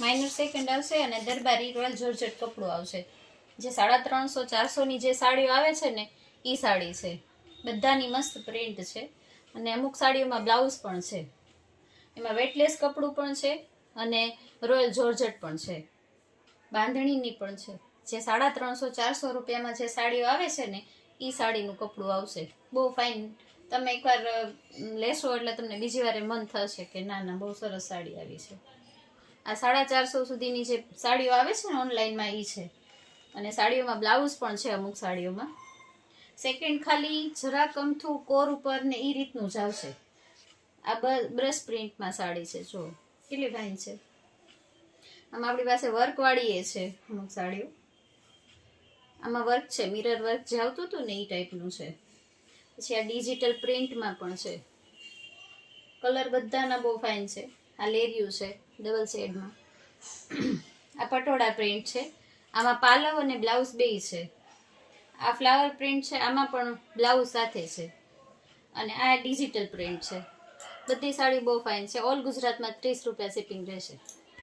Minor second આવશે અને દરબારી royal georgette કપડું આવશે. જે 350-400ની જે સાડીઓ આવે છે ને એ સાડી છે. બધાની મસ્ત પ્રિન્ટ છે અને અમુક સાડીઓમાં બ્લાઉઝ પણ છે. એમાં વેટલેસ કપડું પણ છે અને રોયલ જોર્જેટ પણ છે, બાંધણીની પણ છે. જે 350-400 રૂપિયામાં જે સાડીઓ આવે છે ને એ સાડીનું કપડું આવશે. બહુ ફાઇન. તમે એકવાર લેશો એટલે તમને બીજી વાર મન થશે કે ના ના બહુ સરસ સાડી આવી છે. આ 450 સુધીની જે સાડીઓ આવે છે ને ઓનલાઈનમાં એ છે. અને સાડીઓમાં બ્લાઉઝ પણ છે અમુક સાડીઓમાં. સેકન્ડ ખાલી જરાક અમથું કોર ઉપર ને એ રીતનું જ આવશે. આ બ્રશ પ્રિન્ટમાં સાડી છે, જો કેટલી ફાઇન છે. આમાં આપણી પાસે વર્કવાળી એ છે અમુક સાડીઓ. આમાં વર્ક છે, મિરર વર્ક જે આવતું હતું ને એ ટાઈપનું છે. પછી આ ડિજિટલ પ્રિન્ટમાં પણ છે. કલર બધાના બહુ ફાઇન છે. આ લેરિયું છે ડબલ શેડમાં. આ પટોળા પ્રિન્ટ છે. આમાં પાલવ અને બ્લાઉઝ બેય છે. આ ફ્લાવર પ્રિન્ટ છે, આમાં પણ બ્લાઉઝ સાથે છે. અને આ ડિજિટલ પ્રિન્ટ છે. બધી સાડી બહુ ફાઇન છે. ઓલ ગુજરાતમાં 30 રૂપિયા શિપિંગ રહેશે.